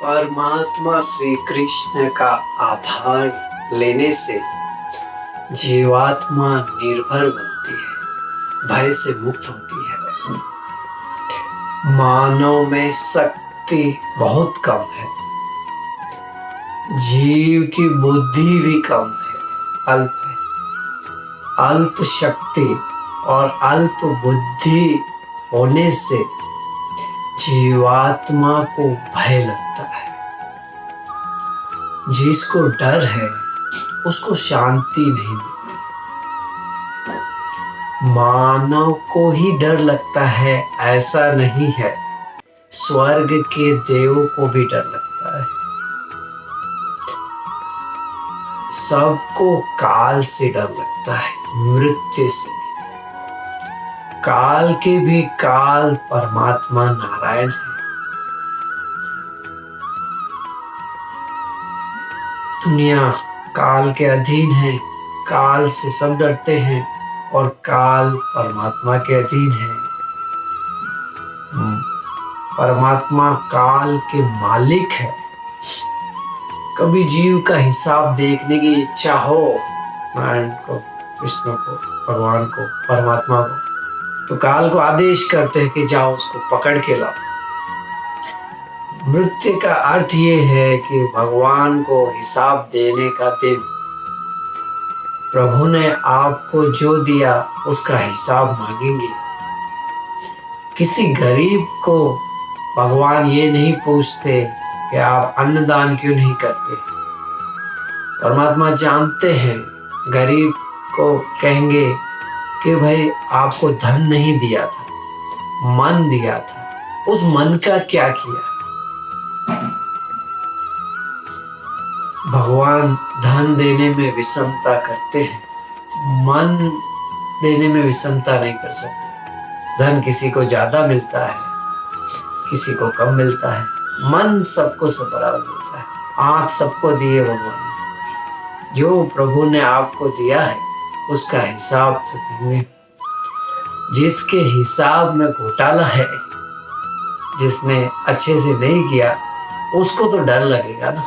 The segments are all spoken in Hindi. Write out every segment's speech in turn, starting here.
परमात्मा श्री कृष्ण का आधार लेने से जीवात्मा निर्भर बनती है, भय से मुक्त होती है। मानव में शक्ति बहुत कम है, जीव की बुद्धि भी कम है, अल्प है। अल्प शक्ति और अल्प बुद्धि होने से जीवात्मा को भय लगता है। जिसको डर है उसको शांति नहीं मिलती। मानव को ही डर लगता है ऐसा नहीं है, स्वर्ग के देवों को भी डर लगता है। सबको काल से डर लगता है, मृत्यु से। काल के भी काल परमात्मा नारायण है। दुनिया काल के अधीन है, काल से सब डरते हैं और काल परमात्मा के अधीन है। परमात्मा काल के मालिक है। कभी जीव का हिसाब देखने की इच्छा हो नारायण को, कृष्ण को, भगवान को, परमात्मा को, तो काल को आदेश करते हैं कि जाओ उसको पकड़ के लाओ। मृत्यु का अर्थ ये है कि भगवान को हिसाब देने का दिन। प्रभु ने आपको जो दिया उसका हिसाब मांगेंगे। किसी गरीब को भगवान ये नहीं पूछते कि आप अन्नदान क्यों नहीं करते। परमात्मा जानते हैं, गरीब को कहेंगे कि भाई आपको धन नहीं दिया था, मन दिया था, उस मन का क्या किया। भगवान धन देने में विषमता करते हैं, मन देने में विषमता नहीं कर सकते। धन किसी को ज्यादा मिलता है, किसी को कम मिलता है, मन सबको सब बराबर मिलता है। आंख सबको दिए भगवान ने, जो प्रभु ने आपको दिया है उसका हिसाब से देंगे। जिसके हिसाब में घोटाला है, जिसने अच्छे से नहीं किया, उसको तो डर लगेगा ना।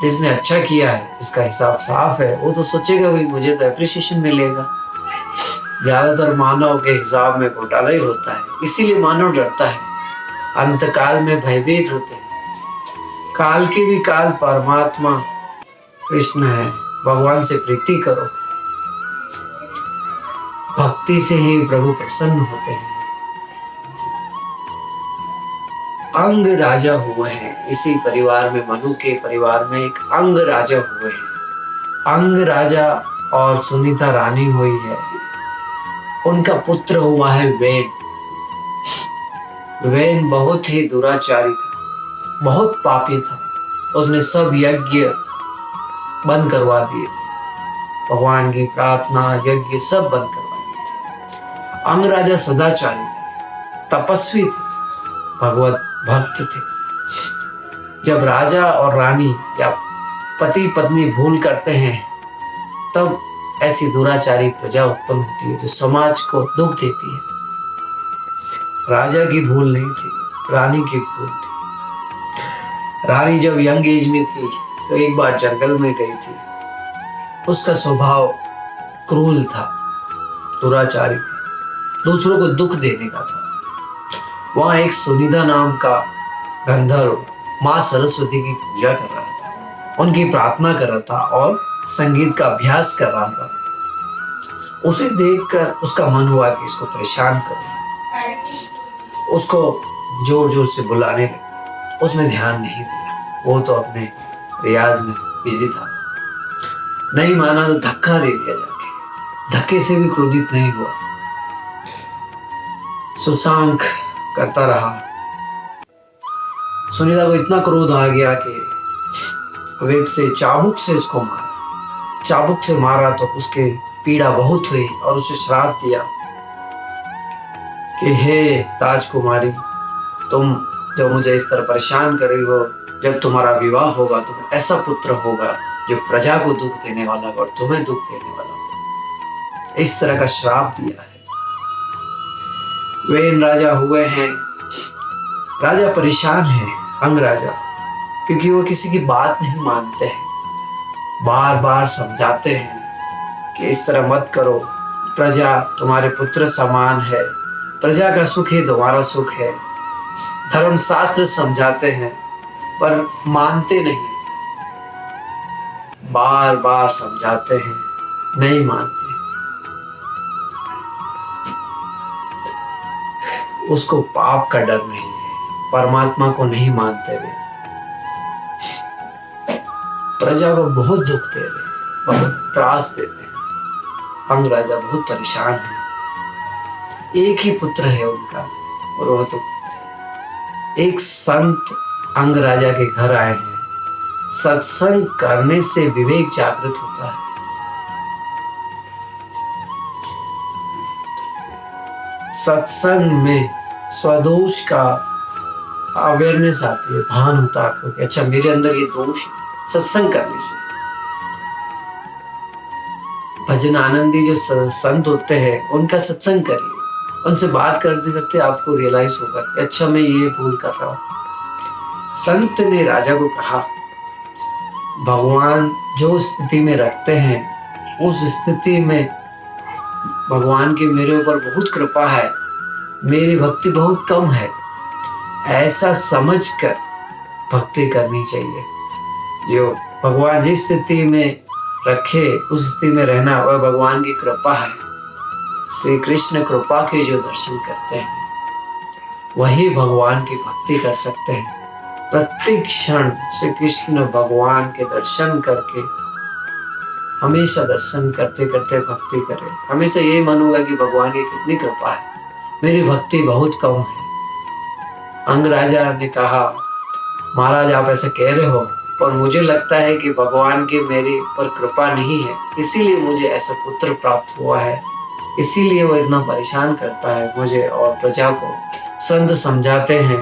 जिसने अच्छा किया है, जिसका हिसाब साफ है, वो तो सोचेगा भाई मुझे तो एप्रिसिएशन मिलेगा। ज्यादातर मानव के हिसाब में घोटाला ही होता है, इसीलिए मानव डरता है, अंतकाल में भयभीत होते हैं। काल के भी काल परमात्मा कृष्ण है। भगवान से प्रीति करो, भक्ति से ही प्रभु प्रसन्न होते हैं। अंग राजा हुए हैं इसी परिवार में, मनु के परिवार में एक अंग राजा हुए हैं। अंग राजा और सुनीता रानी हुई है। उनका पुत्र हुआ है वेन। वेन बहुत ही दुराचारी था, बहुत पापी था। उसने सब यज्ञ बंद करवा दिए थे, भगवान की प्रार्थना यज्ञ सब बंद करवा दिए थे। अंग राजा सदाचारी थे, तपस्वी थे, भगवत भक्त थे। जब राजा और रानी या पति पत्नी भूल करते हैं, तब ऐसी दुराचारी प्रजा उत्पन्न होती है जो समाज को दुख देती है। राजा की भूल नहीं थी, रानी की भूल थी। रानी जब यंग एज में थी तो एक बार जंगल में गई थी। उसका स्वभाव क्रूर था, दुराचारी था, दूसरों को दुख देने का था। वहां एक सुनीता नाम का गंधर्व माँ सरस्वती की पूजा कर रहा था, उनकी प्रार्थना कर रहा था और संगीत का अभ्यास कर रहा था। उसे देखकर उसका मन हुआ कि इसको परेशान करूं। उसको जोर जोर से बुलाने लगा, उसने ध्यान नहीं दिया, वो तो अपने रियाज में बिजी था। नहीं माना तो धक्का दे दिया जाके। धक्के से भी क्रोधित नहीं हुआ, सुशांक करता रहा। सुनीता को इतना क्रोध आ गया कि वेग से चाबुक से उसको मारा। चाबुक से मारा तो उसके पीड़ा बहुत हुई और उसे श्राप दिया कि हे राजकुमारी, तुम जो मुझे इस तरह परेशान कर रही हो, जब तुम्हारा विवाह होगा तो ऐसा पुत्र होगा जो प्रजा को दुख देने वाला और तुम्हें दुख देने वाला हो। इस तरह का श्राप दिया है। वेन राजा हुए हैं। राजा परेशान है, अंग राजा क्योंकि वो किसी की बात नहीं मानते हैं। बार बार समझाते हैं कि इस तरह मत करो, प्रजा तुम्हारे पुत्र समान है, प्रजा का सुख ही तुम्हारा सुख है। धर्मशास्त्र समझाते हैं पर मानते नहीं। बार बार समझाते हैं, नहीं मानते। उसको पाप का डर नहीं है, परमात्मा को नहीं मानते वे। प्रजा को बहुत दुख दे रहे, बहुत त्रास देते हैं। अंग राजा बहुत परेशान है। एक ही पुत्र है उनका, और वो तो एक संत अंग राजा के घर आए हैं। सत्संग करने से विवेक जागृत होता है। सत्संग में स्वदोष का अवेयरनेस आती है, भान होता है आपको कि अच्छा मेरे अंदर ये दोष। सत्संग करने से भजन आनंदी जो संत होते हैं उनका सत्संग करिए, उनसे बात करते करते आपको रियलाइज होगा कि अच्छा मैं ये भूल कर रहा हूं। संत ने राजा को कहा, भगवान जो स्थिति में रखते हैं उस स्थिति में भगवान की मेरे ऊपर बहुत कृपा है, मेरी भक्ति बहुत कम है, ऐसा समझकर भक्ति करनी चाहिए। जो भगवान जिस स्थिति में रखे उस स्थिति में रहना वह भगवान की कृपा है। श्री कृष्ण कृपा के जो दर्शन करते हैं वही भगवान की भक्ति कर सकते हैं। प्रत्येक क्षण श्री कृष्ण भगवान के दर्शन करके हमेशा दर्शन करते करते भक्ति करें। हमेशा यही मन होगा कि भगवान की कितनी कृपा है, मेरी भक्ति बहुत कम है। अंग राजा ने कहा, महाराज आप ऐसा कह रहे हो, पर मुझे लगता है कि भगवान की मेरी पर कृपा नहीं है, इसीलिए मुझे ऐसा पुत्र प्राप्त हुआ है, इसीलिए वो इतना परेशान करता है मुझे और प्रजा को। संत समझाते हैं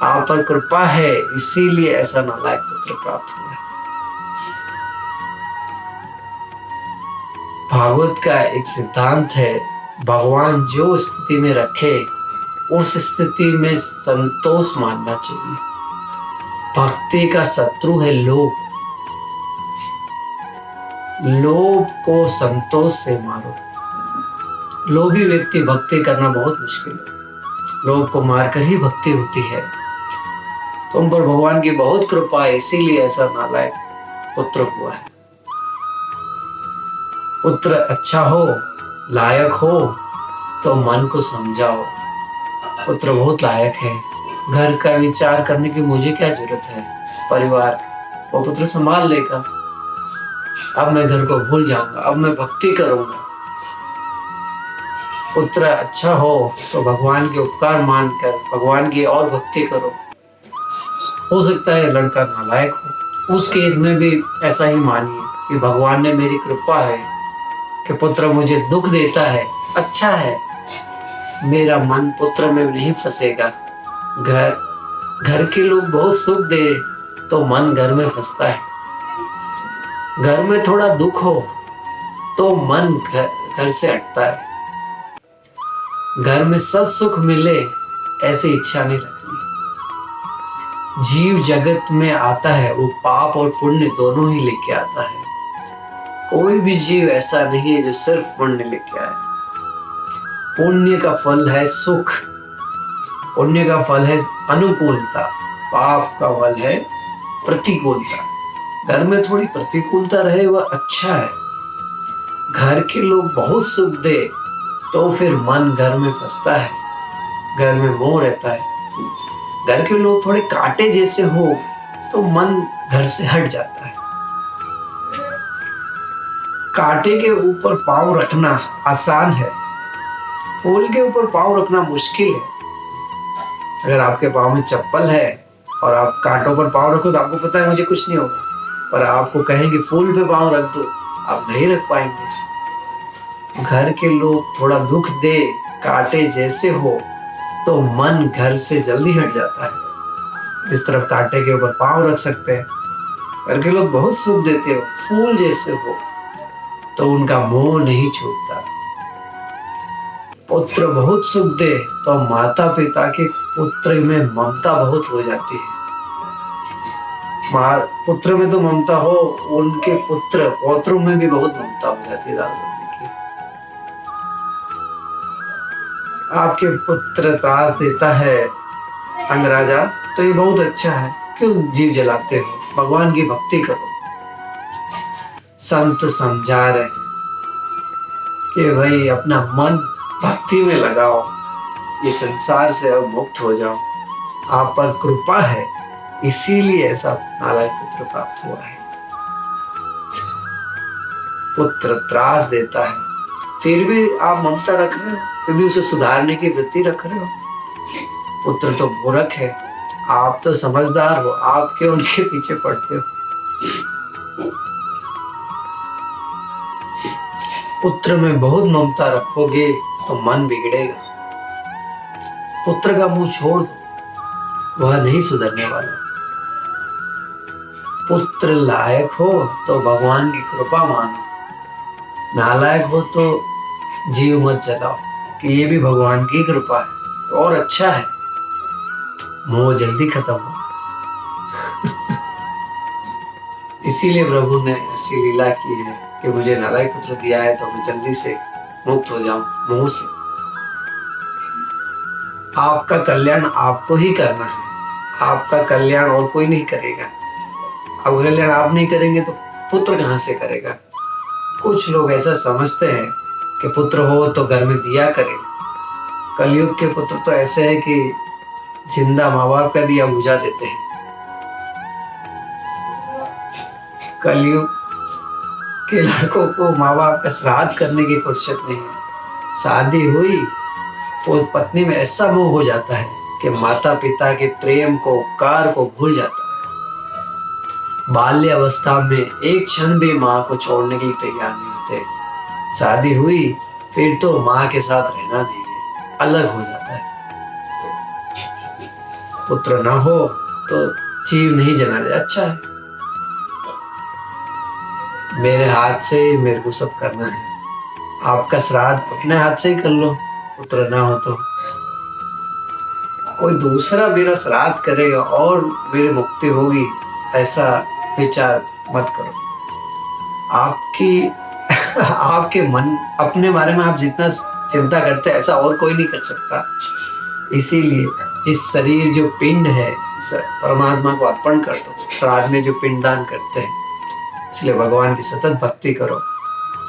आप पर कृपा है, इसीलिए ऐसा नालायक पुत्र प्राप्त हुआ है। भागवत का एक सिद्धांत है, भगवान जो स्थिति में रखे उस स्थिति में संतोष मानना चाहिए। भक्ति का शत्रु है लोभ। लोभ को संतोष से मारो। लोभी व्यक्ति भक्ति करना बहुत मुश्किल है। लोभ को मारकर ही भक्ति होती है। तुम पर भगवान की बहुत कृपा है, इसीलिए ऐसा नालायक पुत्र हुआ है। पुत्र अच्छा हो, लायक हो तो मन को समझाओ, पुत्र बहुत लायक है, घर का विचार करने की मुझे क्या जरूरत है, परिवार वो पुत्र संभाल लेगा, अब मैं घर को भूल जाऊंगा, अब मैं भक्ति करूंगा। पुत्र अच्छा हो तो भगवान के उपकार मानकर भगवान की और भक्ति करो। हो सकता है लड़का नालायक हो, उस केस में भी ऐसा ही मानिए कि भगवान ने मेरी कृपा है कि पुत्र मुझे दुख देता है, अच्छा है, मेरा मन पुत्र में नहीं फंसेगा। घर के लोग बहुत सुख दे तो मन घर में फंसता है। घर में थोड़ा दुख हो तो मन घर से हटता है। घर में सब सुख मिले ऐसी इच्छा नहीं रखनी। जीव जगत में आता है वो पाप और पुण्य दोनों ही लेके आता है। कोई भी जीव ऐसा नहीं है जो सिर्फ पुण्य लेके आए। पुण्य का फल है सुख, पुण्य का फल है अनुकूलता, पाप का फल है प्रतिकूलता। घर में थोड़ी प्रतिकूलता रहे वह अच्छा है। घर के लोग बहुत सुख दे तो फिर मन घर में फंसता है, घर में मोह रहता है। घर के लोग थोड़े कांटे जैसे हो तो मन घर से हट जाता है। कांटे के ऊपर पांव रखना आसान है, फूल के ऊपर पांव रखना मुश्किल है। अगर आपके पांव में चप्पल है और आप कांटों पर पांव रखो तो आपको पता है मुझे कुछ नहीं होगा, पर आपको कहेंगे फूल पे पांव रख दो, आप नहीं रख पाएंगे। घर के लोग थोड़ा दुख दे, कांटे जैसे हो तो मन घर से जल्दी हट जाता है। जिस तरफ कांटे के ऊपर पांव रख सकते हैं, घर के लोग बहुत सुख देते हो, फूल जैसे हो तो उनका मोह नहीं छूटता। पुत्र बहुत सुख दे तो माता पिता के पुत्र में ममता बहुत हो जाती है। पुत्र में तो ममता हो, उनके पुत्र पौत्रों में भी बहुत ममता हो जाती है दादा दादी की। आपके पुत्र त्रास देता है अंगराजा, तो ये बहुत अच्छा है, क्यों जीव जलाते हो, भगवान की भक्ति करो। संत समझा रहे हैं कि भाई अपना मन भक्ति में लगाओ, ये संसार से अब मुक्त हो जाओ, आप पर कृपा है, इसीलिए ऐसा नालायक पुत्र प्राप्त हुआ है। पुत्र त्रास देता है, फिर भी आप ममता रख रहे हो, फिर भी उसे सुधारने की वृत्ति रख रहे हो। पुत्र तो मूर्ख है, आप तो समझदार हो, आप क्यों उनके पीछे पड़ते हो। पुत्र में बहुत ममता रखोगे तो मन बिगड़ेगा। पुत्र का मुंह छोड़ दो, वह नहीं सुधरने वाला। पुत्र लायक हो तो भगवान की कृपा मानो, नालायक हो तो जीव मत जलाओ कि ये भी भगवान की कृपा है और अच्छा है, मोह जल्दी खत्म हो। इसीलिए प्रभु ने ऐसी लीला की है कि मुझे नालायक पुत्र दिया है तो मैं जल्दी से मुक्त हो जाऊं मोह से। आपका कल्याण आपको ही करना है, आपका कल्याण और कोई नहीं करेगा। अब कल्याण आप नहीं करेंगे तो पुत्र कहां से करेगा। कुछ लोग ऐसा समझते हैं कि पुत्र हो तो घर में दिया करे। कलयुग के पुत्र तो ऐसे हैं कि जिंदा माँ बाप का दिया बुझा देते हैं। कलयुग के लड़कों को माँ बाप का श्राद्ध करने की फुर्सत नहीं है। शादी हुई तो पत्नी में ऐसा मोह हो जाता है कि माता पिता के प्रेम को, उपकार को भूल जाता है। बाल्य अवस्था में एक क्षण भी माँ को छोड़ने के लिए तैयार नहीं होते। शादी हुई फिर तो माँ के साथ रहना नहीं है, अलग हो जाता है। पुत्र ना हो तो जीव नहीं जना जाए, अच्छा है, मेरे हाथ से मेरे को सब करना है। आपका श्राद्ध अपने हाथ से ही कर लो, पुत्र ना हो तो। कोई दूसरा मेरा श्राद्ध करेगा और मेरी मुक्ति होगी, ऐसा विचार मत करो। आपके मन, अपने बारे में आप जितना चिंता करते हैं ऐसा और कोई नहीं कर सकता। इसीलिए इस शरीर जो पिंड है परमात्मा को अर्पण कर दो। श्राद्ध में जो पिंडदान करते हैं, इसलिए भगवान की सतत भक्ति करो।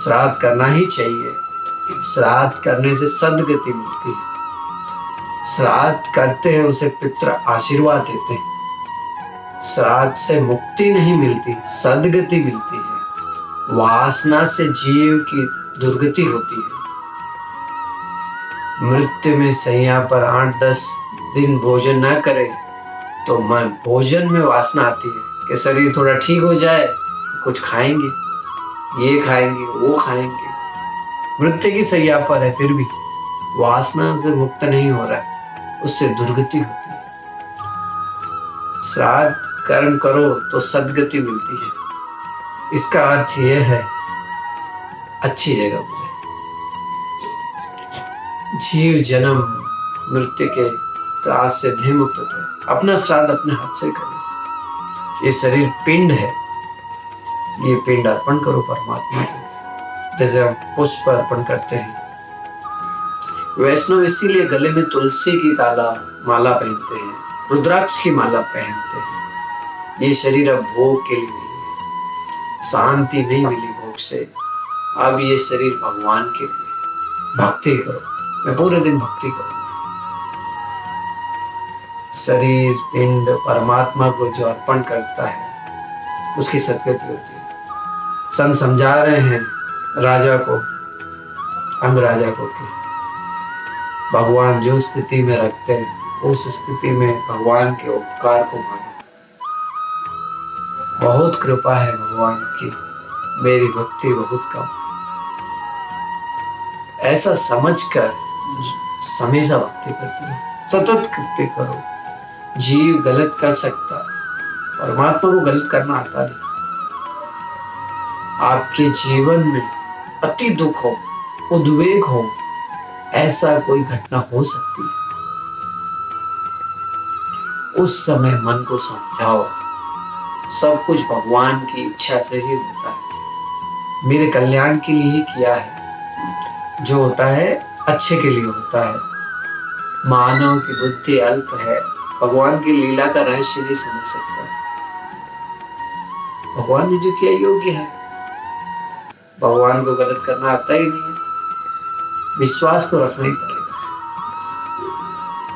श्राद्ध करना ही चाहिए, श्राद्ध करने से सद्गति मिलती है। श्राद्ध करते हैं उसे पितृ आशीर्वाद देते हैं। श्राद्ध से मुक्ति नहीं मिलती, सद्गति मिलती है। वासना से जीव की दुर्गति होती है। मृत्यु में सैया पर 8-10 दिन भोजन न करे तो मन भोजन में वासना आती है कि शरीर थोड़ा ठीक हो जाए, कुछ खाएंगे, ये खाएंगे, वो खाएंगे। मृत्यु की सैया पर है, फिर भी वासना से मुक्त नहीं हो रहा है, उससे दुर्गति होती है। श्राद्ध कर्म करो तो सद्गति मिलती है। इसका अर्थ यह है अच्छी जगह पर जीव जन्म मृत्यु के त्रास से नहीं मुक्त होते। अपना श्राद्ध अपने हाथ से करो। ये शरीर पिंड है, ये पिंड अर्पण करो परमात्मा को, जैसे हम पुष्प अर्पण करते हैं। वैष्णव इसीलिए गले में तुलसी की माला पहनते हैं, रुद्राक्ष की माला पहनते हैं। ये शरीर अब भोग के लिए नहीं है, शांति नहीं मिली भोग से, अब ये शरीर भगवान के लिए। भक्ति करो, मैं पूरे दिन भक्ति करूंगा। शरीर पिंड परमात्मा को जो अर्पण करता है उसकी सद्गति होती है। संत समझा रहे हैं राजा को, अंगराजा को कि भगवान जो स्थिति में रखते हैं उस स्थिति में भगवान के उपकार को मानो। बहुत कृपा है भगवान की, मेरी भक्ति बहुत कम। ऐसा समझकर हमेशा भक्ति करते रहो, सतत कृत्य करो। जीव गलत कर सकता, परमात्मा को गलत करना आता नहीं। आपके जीवन में अति दुख हो, उद्वेग हो, ऐसा कोई घटना हो सकती है। उस समय मन को समझाओ सब कुछ भगवान की इच्छा से ही होता है, मेरे कल्याण के लिए ही किया है। जो होता है अच्छे के लिए होता है। मानव की बुद्धि अल्प है, भगवान की लीला का रहस्य नहीं समझ सकता। भगवान ने जो किया योग्य है, भगवान को गलत करना आता ही नहीं है। विश्वास तो रखना ही पड़ेगा,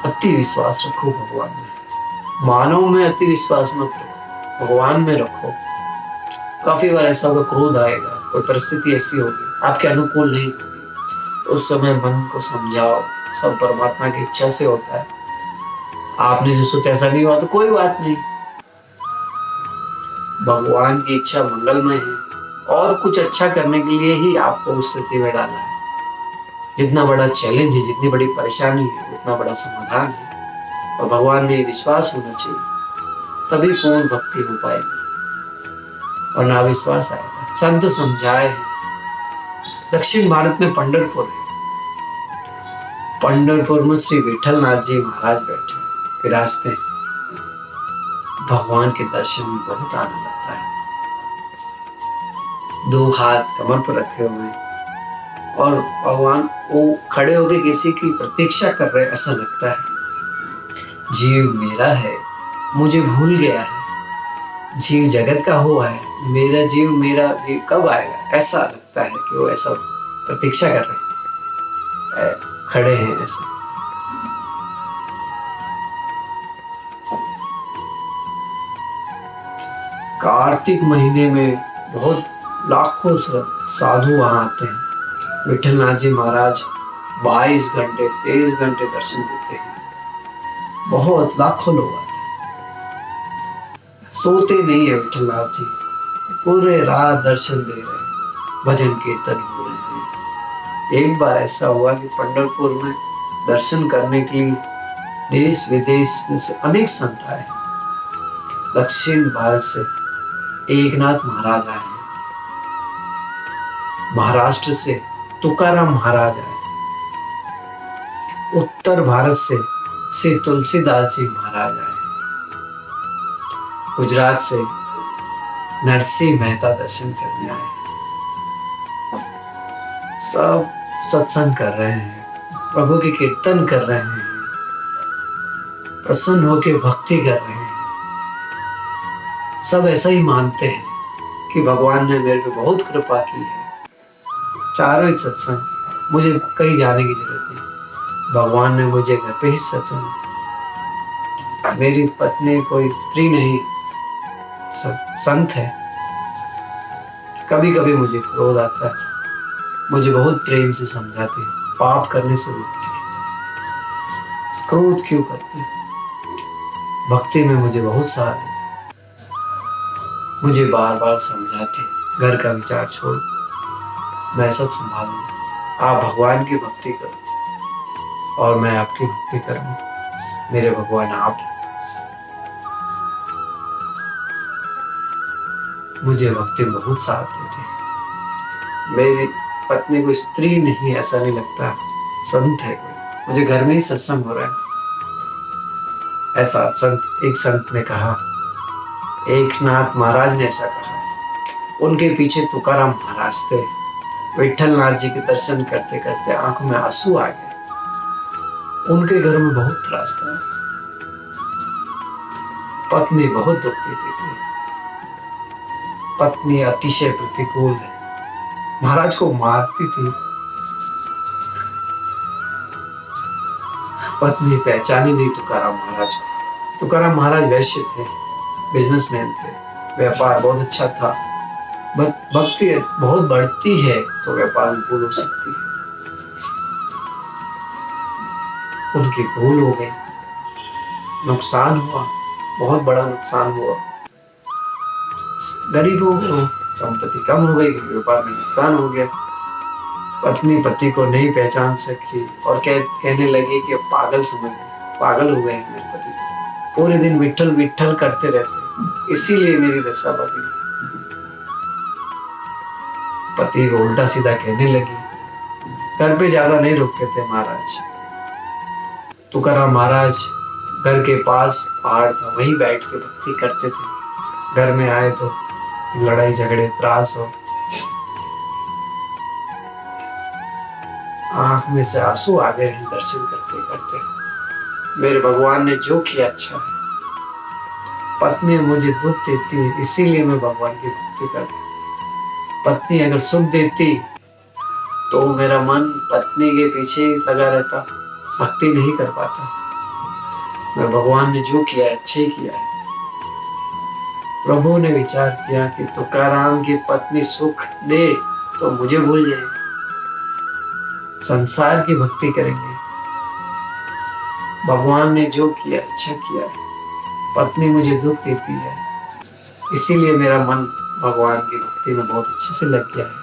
अति विश्वास रखो भगवान में। मानव में अति विश्वास मत रखो, भगवान में रखो। काफी बार ऐसा होगा, क्रोध आएगा, कोई परिस्थिति ऐसी होगी आपके अनुकूल नहीं होगी, उस समय मन को समझाओ, सब परमात्मा की इच्छा से होता है। आपने जो सोचा ऐसा नहीं हुआ तो कोई बात नहीं, भगवान की इच्छा मंगलमय है और कुछ अच्छा करने के लिए ही आपको उस स्थिति में डाला है। जितना बड़ा चैलेंज है, जितनी बड़ी परेशानी है, उतना बड़ा समाधान है। और भगवान में विश्वास होना चाहिए, तभी पूर्ण भक्ति हो पाएगी, और ना विश्वास आएगा। संत समझाए हैं। दक्षिण भारत में पंढरपुर है, पंढरपुर में श्री विठलनाथ जी महाराज बैठे विराजते हैं। भगवान के दर्शन में बहुत आनंद आता है। दो हाथ कमर पर रखे हुए हैं और भगवान वो खड़े होकर किसी की प्रतीक्षा कर रहे, ऐसा लगता है। जीव मेरा है, मुझे भूल गया है, जीव जगत का हुआ है, मेरा जीव कब आएगा, ऐसा लगता है कि वो ऐसा प्रतीक्षा कर रहे हैं, खड़े हैं ऐसे। कार्तिक महीने में बहुत लाखों साधु वहां आते हैं। विठलनाथ जी महाराज 22 घंटे 23 घंटे दर्शन देते हैं। बहुत लाखों लोग आते हैं, सोते नहीं है विठलनाथ जी, पूरे रात दर्शन दे रहे हैं, भजन कीर्तन हो रहे हैं। एक बार ऐसा हुआ कि पंढरपुर में दर्शन करने के लिए देश विदेश में से अनेक संत आए। दक्षिण भारत से एकनाथ महाराज आए, महाराष्ट्र से तुकाराम महाराज आए, उत्तर भारत से श्री तुलसीदास जी महाराज आए, गुजरात से नरसिंह मेहता दर्शन करने आए। सब सत्संग कर रहे हैं, प्रभु की कीर्तन कर रहे हैं, प्रसन्न होकर भक्ति कर रहे हैं। सब ऐसा ही मानते हैं कि भगवान ने मेरे पे बहुत कृपा की है। चारों ही सत्संग, मुझे कहीं जाने की जरूरत नहीं, भगवान ने मुझे घर पे ही सत्संग। मेरी पत्नी कोई स्त्री नहीं, संत है। कभी कभी मुझे क्रोध आता है, मुझे बहुत प्रेम से समझाते हैं, पाप करने से रोकते हैं, क्रोध क्यों करते हैं, भक्ति में मुझे बहुत सहारा देते हैं, मुझे बार बार समझाते हैं, घर का विचार छोड़, मैं सब संभालूंगा, आप भगवान की भक्ति करो और मैं आपकी भक्ति करूंगा, मेरे भगवान आप। मुझे भक्ति में बहुत साथ देते हैं। मेरी पत्नी को स्त्री नहीं, ऐसा नहीं लगता, संत है कोई, मुझे घर में ही सत्संग हो रहा है, ऐसा एक संत ने कहा, एकनाथ महाराज ने ऐसा कहा। उनके पीछे तुकाराम महाराज थे। विठलनाथ जी के दर्शन करते करते आंखों में आंसू आ गए। उनके घर में बहुत त्रास था, पत्नी बहुत दुख देती थी, पत्नी अतिशय प्रतिकूल है, महाराज को मारती थी। पत्नी पहचानी नहीं तुकाराम महाराज को। तुकाराम महाराज वैश्य थे, बिजनेसमैन थे, व्यापार बहुत अच्छा था। भक्ति बहुत बढ़ती है तो व्यापार में भूल हो सकती है। उनकी भूल हो गई, नुकसान हुआ, बहुत बड़ा नुकसान हुआ। गरीब हो गए, संपत्ति कम हो गई, व्यापार में नुकसान हो गया। पत्नी पति को नहीं पहचान सकी और कहने लगी कि पागल पागल हो गए हैं मेरे पति, पूरे दिन विठल विठल करते रहते, इसीलिए मेरी दशा बदली। पति को उल्टा सीधा कहने लगी। घर पे ज्यादा नहीं रुकते थे महाराज। तुकाराम महाराज घर के पास पहाड़ था, वहीं बैठ के भक्ति करते थे। घर में आए तो लड़ाई झगड़े त्रास हो, आंख में से आंसू आ गए हैं दर्शन करते करते। मेरे भगवान ने जो किया अच्छा है। पत्नी मुझे दुख देती है, इसीलिए मैं भगवान की भक्ति करता हूँ। पत्नी अगर सुख देती तो मेरा मन पत्नी के पीछे लगा रहता, भक्ति नहीं कर पाता। मैं भगवान ने जो किया है अच्छे ही किया है। प्रभु ने विचार किया कि तुकाराम की पत्नी सुख दे तो मुझे भूल जाए, संसार की भक्ति करेंगे। भगवान ने जो किया अच्छा किया है। पत्नी मुझे दुख देती है, इसीलिए मेरा मन भगवान की भक्ति में बहुत अच्छे से लग गया है।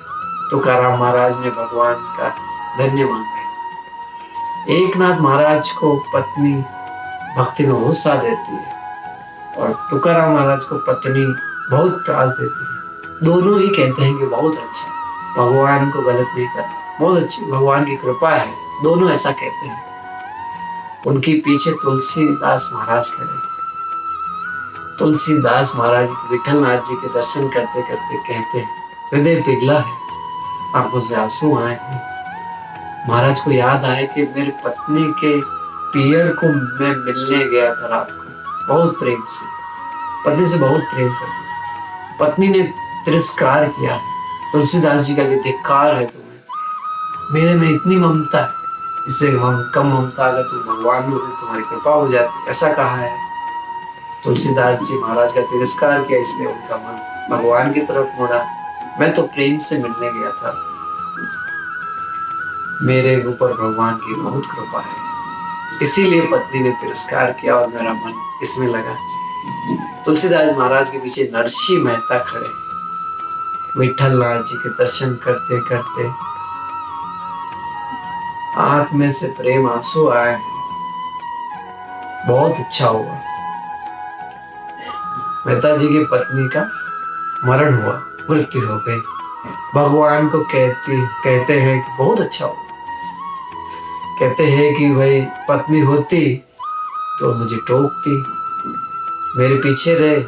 तुकाराम महाराज ने भगवान का धन्य मांगा। एकनाथ महाराज को पत्नी भक्ति में बहुत साथ देती है और तुकाराम महाराज को पत्नी बहुत त्रास देती है। दोनों ही कहते हैं कि बहुत अच्छा, भगवान को गलत नहीं करना, बहुत अच्छी, भगवान की कृपा है। दोनों ऐसा कहते हैं। उनके पीछे तुलसीदास महाराज खड़े। तुलसीदास महाराज विठल नाथ जी के दर्शन करते करते कहते हैं, हृदय पिघला है, आंखों से आंसू आए हैं। महाराज को याद आए कि मेरी पत्नी के पियर को मैं मिलने गया था रात को, बहुत प्रेम से, पत्नी से बहुत प्रेम करती थी। पत्नी ने तिरस्कार किया। तुलसीदास जी का ये धिक्कार है तुम्हें, मेरे में इतनी ममता है, इससे कम ममता अगर तुम भगवान में होती तुम्हारी कृपा हो जाती, ऐसा कहा है। तुलसीदास जी महाराज का तिरस्कार किया, इसलिए उनका मन भगवान की तरफ मुड़ा। मैं तो प्रेम से मिलने गया था, मेरे ऊपर भगवान की बहुत कृपा है, इसीलिए पत्नी ने तिरस्कार किया और मेरा मन इसमें लगा। तुलसीदास महाराज के पीछे नरसिंह मेहता खड़े, विठल नाथ जी के दर्शन करते करते आंख में से प्रेम आंसू आए हैं। बहुत अच्छा हुआ। मेहता जी की पत्नी का मरण हुआ, मृत्यु हो गई। भगवान को कहते हैं कि बहुत अच्छा हुआ। कहते हैं कि भाई पत्नी होती तो मुझे टोकती, मेरे पीछे रहे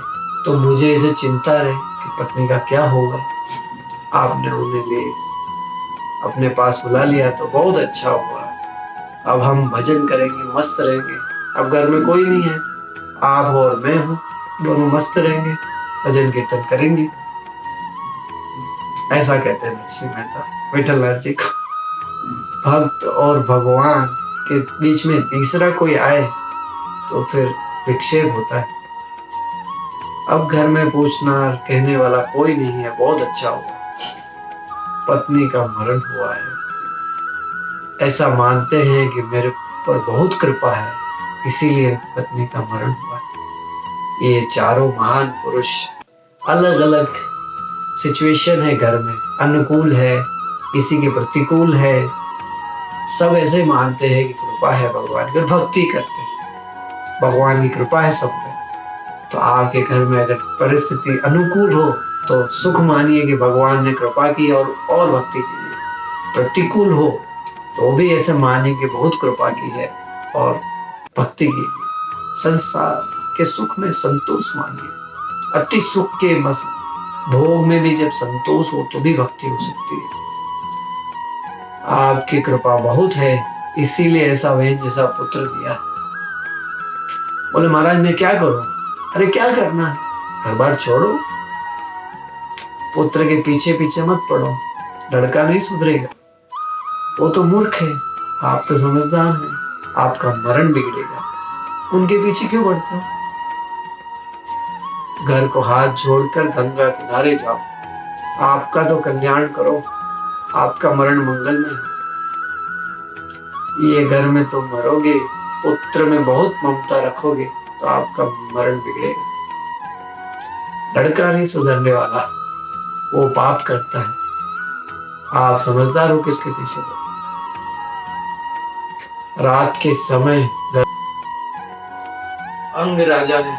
तो मुझे ऐसे चिंता रहे कि पत्नी का क्या होगा। आपने उन्हें ले अपने पास बुला लिया तो बहुत अच्छा हुआ। अब हम भजन करेंगे, मस्त रहेंगे। अब घर में कोई नहीं है, आप और मैं हूँ, दोनों मस्त रहेंगे, भजन कीर्तन करेंगे। ऐसा कहते हैं नरसिंह मेहता विठल नाथ जी को। भक्त और भगवान के बीच में तीसरा कोई आए तो फिर विक्षेप होता है। अब घर में पूछना कहने वाला कोई नहीं है, बहुत अच्छा हुआ, पत्नी का मरण हुआ है। ऐसा मानते हैं कि मेरे पर बहुत कृपा है, इसीलिए पत्नी का मरण हुआ है। ये चारों महान पुरुष अलग अलग सिचुएशन है, घर में अनुकूल है, किसी के प्रतिकूल है, सब ऐसे मानते हैं कि कृपा है भगवान की, भक्ति करते हैं, भगवान की कृपा है सब पे। तो आपके घर में अगर परिस्थिति अनुकूल हो तो सुख मानिए कि भगवान ने कृपा की और भक्ति कीजिए। प्रतिकूल हो तो भी ऐसे मानिए कि बहुत कृपा की है और भक्ति कीजिए। संसार के सुख में संतोष मानिए। अति सुख के बस भोग में भी जब संतोष हो तो भी भक्ति हो सकती है। आपकी कृपा बहुत है, इसीलिए ऐसा वैन जैसा पुत्र दिया। बोले महाराज मैं क्या करूं? अरे क्या करना है, घर बार छोड़ो, पुत्र के पीछे पीछे मत पड़ो, लड़का नहीं सुधरेगा, वो तो मूर्ख है, आप तो समझदार हैं, आपका मरण बिगड़ेगा, उनके पीछे क्यों पड़ते हो? घर को हाथ जोड़कर गंगा किनारे जाओ, आपका तो कल्याण करो, आपका मरण मंगलमय हो। ये घर में तुम मरोगे, पुत्र में बहुत ममता रखोगे तो आपका मरण बिगड़ेगा। लड़का नहीं सुधरने वाला, वो पाप करता है, आप समझदार हो किसके पीछे पड़ते। रात के समय अंग राजा ने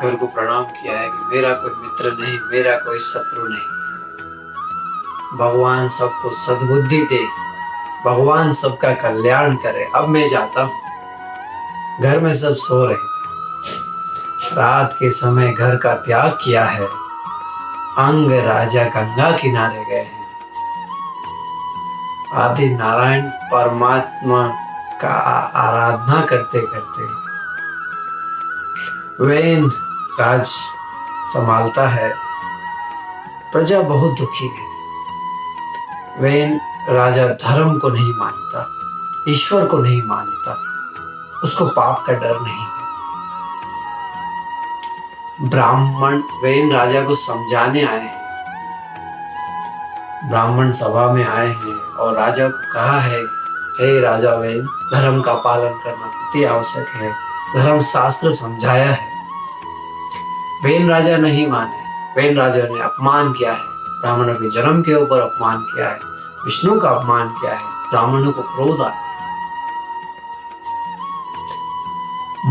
घर को प्रणाम किया है कि मेरा कोई मित्र नहीं, मेरा कोई शत्रु नहीं, भगवान सबको सद्बुद्धि दे, भगवान सबका कल्याण करे। अब मैं जाता हूँ। घर में सब सो रहे थे, रात के समय घर का त्याग किया है, अंग राजा गंगा किनारे गए हैं। आदि नारायण परमात्मा का आराधना करते करते वेन राज संभालता है। प्रजा बहुत दुखी है। वेन राजा धर्म को नहीं मानता, ईश्वर को नहीं मानता, उसको पाप का डर नहीं है। ब्राह्मण वेन राजा को समझाने आए हैं। ब्राह्मण सभा में आए हैं और राजा को कहा है, हे राजा वेन, धर्म का पालन करना अति आवश्यक है। धर्म शास्त्र समझाया है। वेन राजा नहीं माने। वेन राजा ने अपमान किया है, ब्राह्मणों के जन्म के ऊपर अपमान किया है, विष्णु का अपमान किया है। ब्राह्मणों को क्रोध आ गया,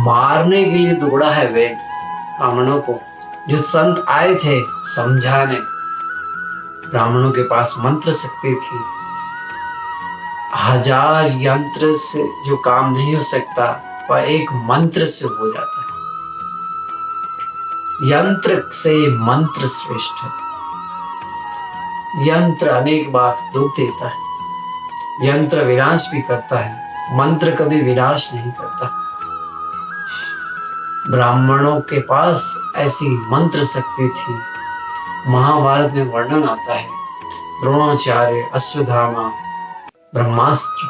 मारने के लिए दौड़ा है वेन ब्राह्मणों को। जो संत आए थे समझाने, ब्राह्मणों के पास मंत्र शक्ति थी। 1000 यंत्र से जो काम नहीं हो सकता वह एक मंत्र से हो जाता है। यंत्र से मंत्र श्रेष्ठ है। यंत्र अनेक बार दुख देता है, यंत्र विनाश भी करता है, मंत्र कभी विनाश नहीं करता। ब्राह्मणों के पास ऐसी मंत्र शक्ति थी। महाभारत में वर्णन आता है, द्रोणाचार्य अश्वत्थामा ब्रह्मास्त्र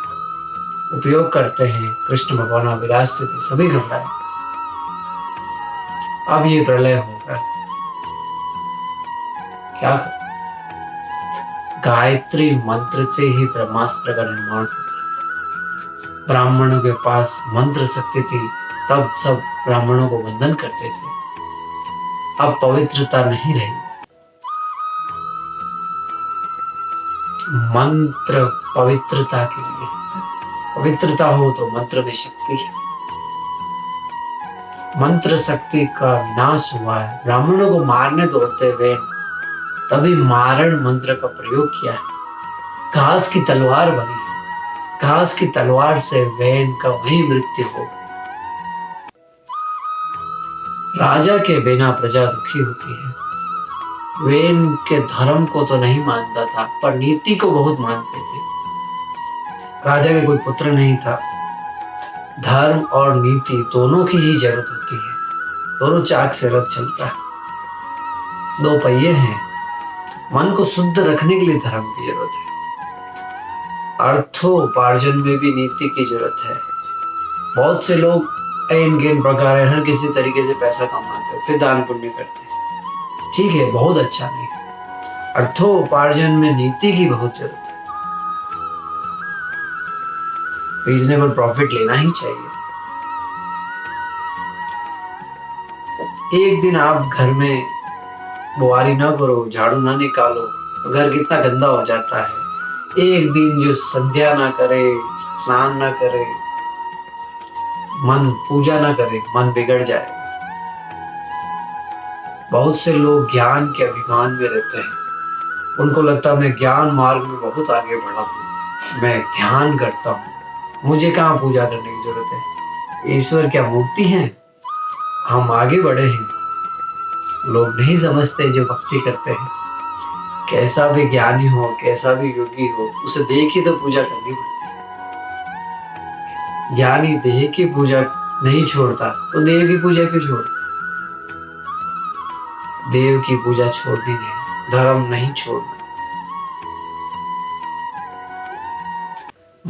उपयोग करते हैं, कृष्ण भगवान विराजते थे, सभी घबराए। अब ये प्रलय होगा, क्या गायत्री मंत्र से ही ब्रह्मास्त्र का निर्माण होता है। ब्राह्मणों के पास मंत्र शक्ति थी, तब सब ब्राह्मणों को बंधन करते थे। अब पवित्रता नहीं रही। मंत्र पवित्रता के लिए, पवित्रता हो तो मंत्र में शक्ति है। मंत्र शक्ति का विनाश हुआ है। ब्राह्मणों को मारने दौड़ते हुए तभी मारण मंत्र का प्रयोग किया है। घास की तलवार बनी है, घास की तलवार से वैन का वही मृत्यु हो गई। राजा के बिना प्रजा दुखी होती है। वेन के धर्म को तो नहीं मानता था, पर नीति को बहुत मानते थे। राजा के कोई पुत्र नहीं था। धर्म और नीति दोनों की ही जरूरत होती है। दोनों चाक से रथ चलता है। 2 पहिए हैं। मन को शुद्ध रखने के लिए धर्म की जरूरत है। अर्थोपार्जन में भी नीति की जरूरत है। बहुत से लोग ऐन गेन प्रकार हर किसी तरीके से पैसा कमाते हैं, फिर दान पुण्य करते हैं। ठीक है, बहुत अच्छा नहीं। अर्थोपार्जन में नीति की बहुत जरूरत है। रीजनेबल प्रॉफिट लेना ही चाहिए। एक दिन आप घर में बुआरी ना करो, झाड़ू ना निकालो, घर कितना गंदा हो जाता है। एक दिन जो संध्या ना करे, स्नान ना करे, मन पूजा ना करे, मन बिगड़ जाए। बहुत से लोग ज्ञान के अभिमान में रहते हैं। उनको लगता है मैं ज्ञान मार्ग में बहुत आगे बढ़ा हूँ, मैं ध्यान करता हूँ, मुझे कहाँ पूजा करने की जरूरत है। ईश्वर क्या मूर्ति है? हम आगे बढ़े हैं। लोग नहीं समझते जो भक्ति करते हैं। कैसा भी ज्ञानी हो, कैसा भी योगी हो, उसे देख ही तो पूजा करनी पड़ती है। ज्ञानी देह की पूजा नहीं छोड़ता तो देव की पूजा क्यों छोड़ता? देव की पूजा छोड़नी नहीं, धर्म नहीं छोड़ना।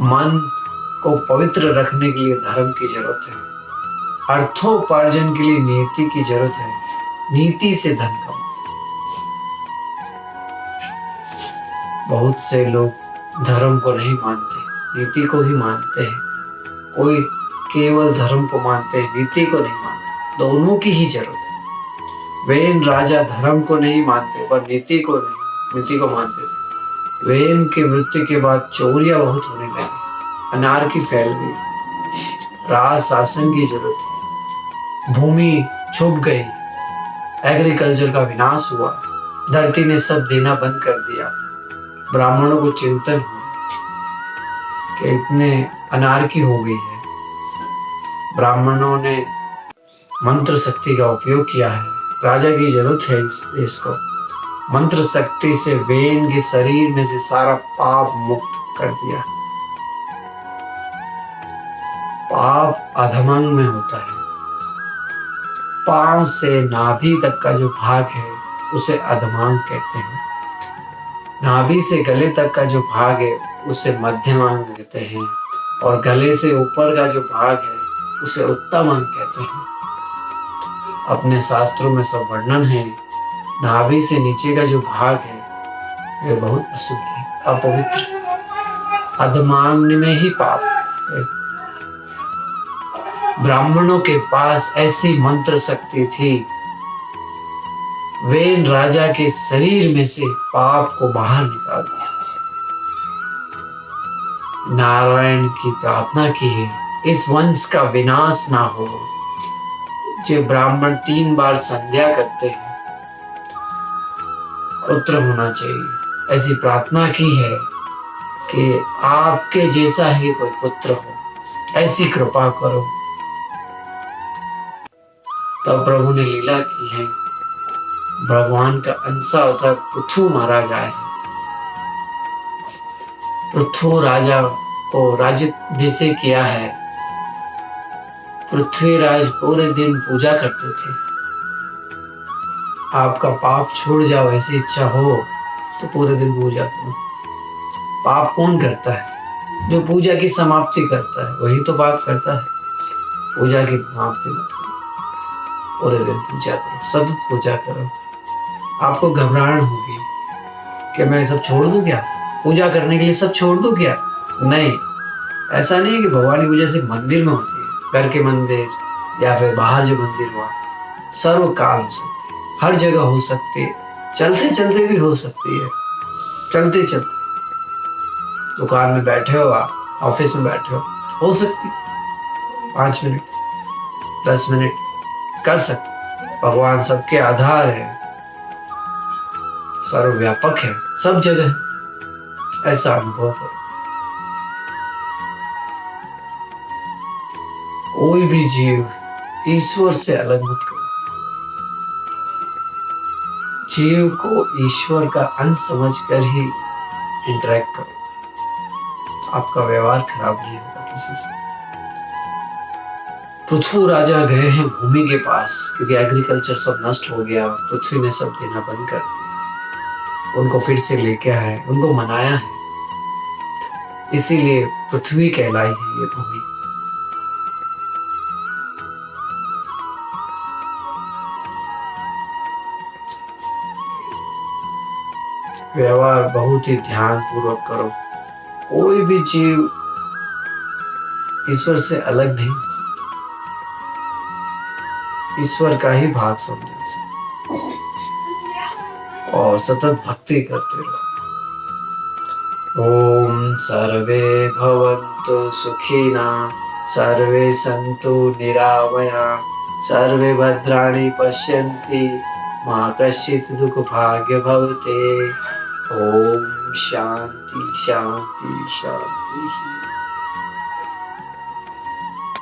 मन को पवित्र रखने के लिए धर्म की जरूरत है। अर्थोपार्जन के लिए नीति की जरूरत है। नीति से धन कमाओ। बहुत से लोग धर्म को नहीं मानते, नीति को ही मानते हैं। कोई केवल धर्म को मानते हैं, नीति को नहीं मानते। दोनों की ही जरूरत है। वेन राजा धर्म को नहीं मानते पर नीति को मानते थे। वेन की मृत्यु के बाद चोरियां बहुत होने लगी, अनारकी फैल गई। राज शासन की जरूरत है। भूमि छुप गई, एग्रीकल्चर का विनाश हुआ, धरती ने सब देना बंद कर दिया। ब्राह्मणों को चिंतन हुआ कि इतने अनारकी हो गई है। ब्राह्मणों ने मंत्र शक्ति का उपयोग किया है। राजा की जरूरत है इस देश को। मंत्र शक्ति से वेन के शरीर में से सारा पाप मुक्त कर दिया। पाप अधमंग में होता है। पांव से नाभि तक का जो भाग है उसे अधमांग कहते हैं। नाभि से गले तक का जो भाग है उसे मध्यमांग कहते हैं, और गले से ऊपर का जो भाग है उसे उत्तम अंग कहते हैं। अपने शास्त्रों में सब वर्णन है। नाभि से नीचे का जो भाग है वह बहुत अशुद्ध है, अपवित्र। अधमांग में ही पाप है। ब्राह्मणों के पास ऐसी मंत्र शक्ति थी, वे राजा के शरीर में से पाप को बाहर निकाल दिया। नारायण की प्रार्थना की है, इस वंश का विनाश ना हो। जो ब्राह्मण 3 बार संध्या करते हैं, पुत्र होना चाहिए, ऐसी प्रार्थना की है कि आपके जैसा ही कोई पुत्र हो, ऐसी कृपा करो। तब प्रभु ने लीला की है। भगवान का अंश अवतार पृथु महाराज आए। पृथु राजा को राज्याभिषेक किया है। पृथ्वीराज पूरे दिन पूजा करते थे। आपका पाप छोड़ जाओ ऐसी इच्छा हो तो पूरे दिन पूजा करो। पाप कौन करता है? जो पूजा की समाप्ति करता है वही तो पाप करता है। पूजा की समाप्ति मत करो, पूरे दिन पूजा करो, सतत पूजा करो। आपको घबराहट होगी कि मैं सब छोड़ दूं क्या, पूजा करने के लिए सब छोड़ दूं क्या? नहीं, ऐसा नहीं है कि भगवान की पूजा सिर्फ मंदिर में होती है। घर के मंदिर या फिर बाहर जो मंदिर हुआ, सर्वकाल हो सकती है, हर जगह हो सकती है, चलते चलते भी हो सकती है। चलते चलते दुकान में बैठे हो आप, ऑफिस में बैठे हो सकती है। 5 मिनट 10 मिनट कर सकते। भगवान सबके आधार है, सर्वव्यापक है, सब जगह है। ऐसा अनुभव करो। कोई भी जीव ईश्वर से अलग मत करो। जीव को ईश्वर का अंश समझकर ही इंटरेक्ट करो। आपका व्यवहार खराब नहीं होगा किसी से। पृथु राजा गए हैं भूमि के पास, क्योंकि एग्रीकल्चर सब नष्ट हो गया। पृथ्वी ने सब देना बंद कर दिया। उनको फिर से लेके आए, उनको मनाया है, इसीलिए पृथ्वी कहलाई है ये भूमि। व्यवहार बहुत ही ध्यान पूर्वक करो। कोई भी जीव ईश्वर से अलग नहीं हो सकता। ईश्वर का ही भाग समझो और सतत भक्ति करते रहो। ओम सर्वे भवन्तु सुखिना, सर्वे सन्तु निरामया, सर्वे भद्राणि पश्यन्ति, मा कश्चित् दुःखभाग् भवते। ओम शांति शांति शांति।